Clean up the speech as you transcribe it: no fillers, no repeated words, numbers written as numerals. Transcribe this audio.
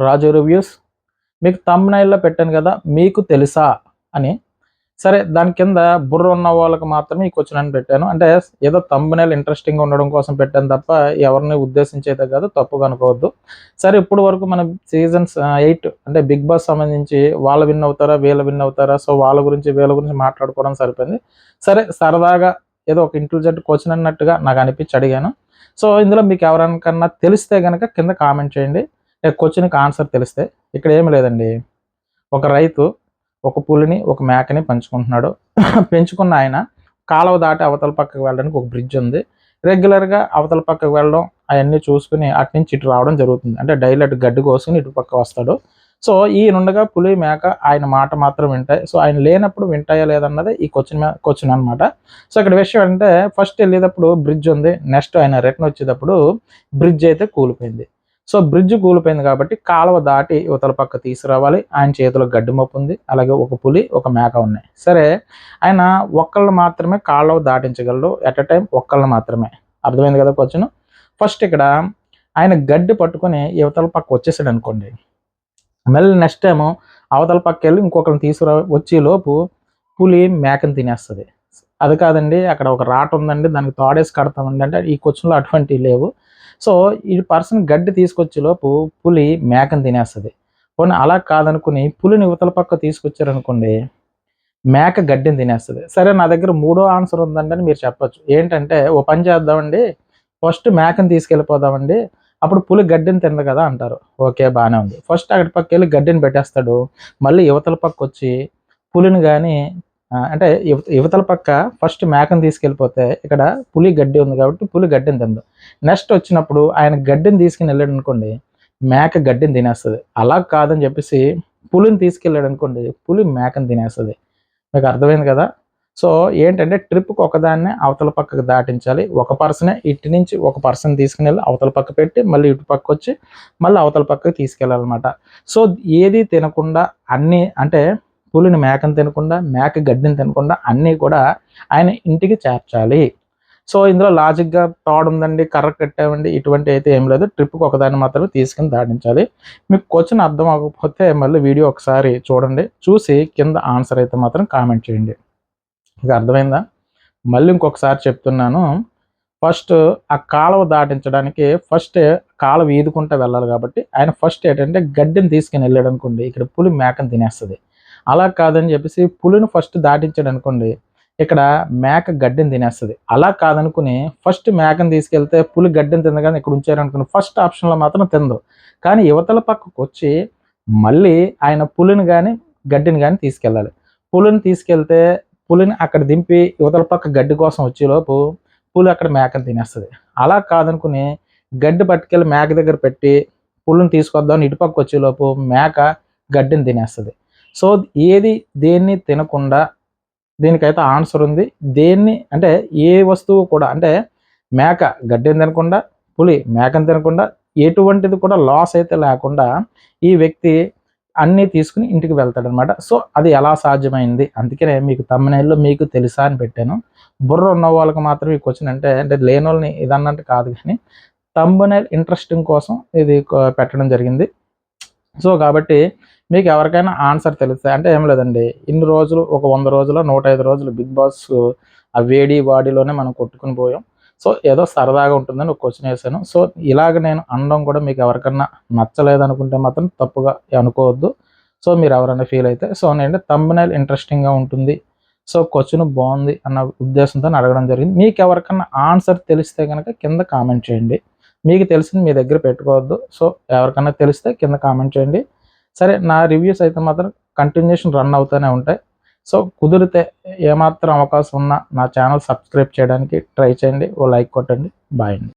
రాజు reviews. మీకు థంబ్‌నెయిల్‌లో పెట్టాను కదా, మీకు తెలుసా అని. సరే, దాని కింద బుర్ర ఉన్న వాళ్ళకి మాత్రమే ఈ క్వెషన్ అని పెట్టాను. అంటే ఏదో థంబ్‌నెయిల్ ఇంట్రెస్టింగ్‌గా ఉండడం కోసం పెట్టాను తప్ప ఎవరిని ఉద్దేశించి అయితే కాదు, తప్పుగా అనుకోవద్దు. సరే, ఇప్పటి వరకు మనం సీజన్స్ 8 అంటే బిగ్ బాస్ సంబంధించి వాళ్ళు విన్ అవుతారా, వీళ్ళు విన్ అవుతారా, సో వాళ్ళ గురించి వీళ్ళ గురించి మాట్లాడుకోవడం సరిపోయింది. సరే, సరదాగా ఏదో ఒక ఇంటెలిజెంట్ క్వెషన్ అన్నట్టుగా నాకు అనిపించి అడిగాను. సో ఇందులో మీకు ఎవరికన్నా తెలిస్తే గనక కింద కామెంట్ చేయండి. క్వెషన్‌కి ఆన్సర్ తెలిస్తే. ఇక్కడ ఏమి లేదండి. ఒక రైతు ఒక పులిని, ఒక మేకని పెంచుకుంటున్నాడు. పెంచుకున్న ఆయన కాలువ దాటి అవతల పక్కకి వెళ్ళడానికి ఒక బ్రిడ్జ్ ఉంది. రెగ్యులర్‌గా అవతల పక్కకి వెళ్ళడం అయన్నీ చూసుకొని అటు నుంచి ఇటు రావడం జరుగుతుంది. అంటే డైలీ అటు గడ్డి కోసుకొని ఇటు పక్క వస్తాడు. సో ఈయనుండగా పులి, మేక ఆయన మాట మాత్రం వింటాయి. సో ఆయన లేనప్పుడు వింటాయా లేదన్నది ఈ క్వెషన్ అనమాట. సో ఇక్కడ విషయం ఏంటంటే ఫస్ట్ వెళ్ళేటప్పుడు బ్రిడ్జ్ ఉంది. నెక్స్ట్ ఆయన రిటర్న్ వచ్చేటప్పుడు బ్రిడ్జ్ అయితే కూలిపోయింది. సో బ్రిడ్జ్ కూలిపోయింది కాబట్టి కాలువ దాటి ఇవతల పక్క తీసుకురావాలి. ఆయన చేతిలో గడ్డి మోపు ఉంది. అలాగే ఒక పులి, ఒక మేక ఉన్నాయి. సరే, ఆయన ఒక్కళ్ళు మాత్రమే కాలువ దాటించగలడు. ఎట్ ఎ టైం ఒక్కళ్ళని మాత్రమే. అర్థమైంది కదా క్వెషన్. ఫస్ట్ ఇక్కడ ఆయన గడ్డి పట్టుకొని యువతల పక్క వచ్చేసాడు అనుకోండి. మళ్ళీ నెక్స్ట్ టైము అవతల పక్క వెళ్ళి ఇంకొకరిని వచ్చేలోపు పులి మేకని తినేస్తుంది. అది కాదండి, అక్కడ ఒక రాట ఉందండి, దానికి తాడేసి కడతామండి అంటే ఈ క్వెషన్లో అటువంటివి లేవు. సో ఈ పర్సన్ గడ్డి తీసుకొచ్చేలోపు పులి మేకని తినేస్తుంది. పోనీ అలా కాదనుకుని పులిని ఇవతల పక్క తీసుకొచ్చారనుకోండి, మేక గడ్డిని తినేస్తుంది. సరే, నా దగ్గర మూడో ఆన్సర్ ఉందండి అని మీరు చెప్పొచ్చు. ఏంటంటే ఓ పని చేద్దామండి, ఫస్ట్ మేకని తీసుకెళ్ళిపోదామండి, అప్పుడు పులి గడ్డిని తింది కదా అంటారు. ఓకే, బాగానే ఉంది. ఫస్ట్ అక్కడి పక్క వెళ్ళి గడ్డిని పెట్టేస్తాడు. మళ్ళీ యువతల పక్క వచ్చి పులిని కానీ అంటే యువతల పక్క ఫస్ట్ మేకని తీసుకెళ్ళిపోతే ఇక్కడ పులి గడ్డి ఉంది కాబట్టి పులి గడ్డిని తిందు. నెక్స్ట్ వచ్చినప్పుడు ఆయన గడ్డిని తీసుకుని వెళ్ళాడు అనుకోండి, మేక గడ్డిని తినేస్తుంది. అలా కాదని చెప్పేసి పులిని తీసుకెళ్ళాడు అనుకోండి, పులి మేకని తినేస్తుంది. మీకు అర్థమైంది కదా. సో ఏంటంటే ట్రిప్కి ఒకదాన్నే అవతల పక్కకు దాటించాలి. ఒక పర్సనే ఇటు నుంచి ఒక పర్సన్ తీసుకుని వెళ్ళి అవతల పక్క పెట్టి మళ్ళీ ఇటు పక్క వచ్చి మళ్ళీ అవతల పక్కకు తీసుకెళ్ళాలన్నమాట. సో ఏది తినకుండా అన్నీ అంటే పులిని మేకని తినకుండా, మేక గడ్డిని తినకుండా అన్నీ కూడా ఆయన ఇంటికి చేర్చాలి. సో ఇందులో లాజిక్గా తాడుందండి, కర్ర కట్టామండి, ఇటువంటి అయితే ఏం లేదు. ట్రిప్కి ఒకదాన్ని మాత్రమే తీసుకుని దాటించాలి. మీకు క్వెషన్ అర్థం అవ్వకపోతే మళ్ళీ వీడియో ఒకసారి చూడండి. చూసి కింద ఆన్సర్ అయితే మాత్రం కామెంట్ చేయండి. ఇక అర్థమైందా? మళ్ళీ ఇంకొకసారి చెప్తున్నాను. ఫస్ట్ ఆ కాలువ దాటించడానికి ఫస్ట్ కాలువ ఈదుకుంటూ వెళ్ళాలి కాబట్టి ఆయన ఫస్ట్ ఏంటంటే గడ్డిని తీసుకుని వెళ్ళాడు అనుకోండి, ఇక్కడ పులి మేకని తినేస్తుంది. అలా కాదని చెప్పేసి పులిని ఫస్ట్ దాటించాడు అనుకోండి, ఇక్కడ మేక గడ్డిని తినేస్తుంది. అలా కాదనుకుని ఫస్ట్ మేకని తీసుకెళ్తే పులి గడ్డిని తినగానే ఇక్కడ ఉంచారనుకుని ఫస్ట్ ఆప్షన్లో మాత్రం తిందు. కానీ యువతల పక్కకు వచ్చి మళ్ళీ ఆయన పులిని కానీ గడ్డిని కానీ తీసుకెళ్ళాలి. పులిని తీసుకెళ్తే పులిని అక్కడ దింపి యువతల పక్క గడ్డి కోసం వచ్చేలోపు పులి అక్కడ మేకని తినేస్తుంది. అలా కాదనుకుని గడ్డి పట్టుకెళ్ళి మేక దగ్గర పెట్టి పులిని తీసుకొద్దామని ఇటుపక్క వచ్చేలోపు మేక గడ్డిని తినేస్తుంది. సో ఏది దేన్ని తినకుండా దీనికైతే ఆన్సర్ ఉంది. దేన్ని అంటే ఏ వస్తువు కూడా అంటే మేక గడ్డిని తినకుండా, పులి మేకని తినకుండా, ఎటువంటిది కూడా లాస్ అయితే లేకుండా ఈ వ్యక్తి అన్నీ తీసుకుని ఇంటికి వెళ్తాడనమాట. సో అది ఎలా సాధ్యమైంది, అందుకనే మీకు థంబ్‌నెయిల్‌లో మీకు తెలుసా అని పెట్టాను. బుర్ర ఉన్న వాళ్ళకి మాత్రం ఈ క్వెషన్ అంటే లేని వాళ్ళని ఇదన్నట్టు కాదు, కానీ థంబ్‌నెయిల్ ఇంట్రెస్టింగ్ కోసం ఇది పెట్టడం జరిగింది. సో కాబట్టి మీకు ఎవరికైనా ఆన్సర్ తెలిస్తే అంటే ఏం లేదండి, ఇన్ని రోజులు ఒక 100 రోజులు 105 రోజులు బిగ్ బాస్ ఆ వేడి వాడిలోనే మనం కొట్టుకుని పోయాం. సో ఏదో సరదాగా ఉంటుందని ఒక క్వెషన్ వేసాను. సో ఇలాగ నేను అనడం కూడా మీకు ఎవరికన్నా నచ్చలేదనుకుంటే మాత్రం తప్పుగా అనుకోవద్దు. సో మీరు ఎవరైనా ఫీల్ అయితే సో నేను థంబ్‌నెయిల్ ఇంట్రెస్టింగ్గా ఉంటుంది, సో క్వెషన్ బాగుంది అన్న ఉద్దేశంతో అడగడం జరిగింది. మీకు ఎవరికన్నా ఆన్సర్ తెలిస్తే కనుక కింద కామెంట్ చేయండి. మీకు తెలిసింది మీ దగ్గర పెట్టుకోవద్దు. సో ఎవరికన్నా తెలిస్తే కింద కామెంట్ చేయండి. సరే, నా రివ్యూస్ అయితే మాత్రం కంటిన్యూషన్ రన్ అవుతూనే ఉంటాయి. సో కుదిరితే ఏమాత్రం అవకాశం ఉన్నా నా ఛానల్ సబ్స్క్రైబ్ చేయడానికి ట్రై చేయండి. ఓ లైక్ కొట్టండి. బాయ్ అండి.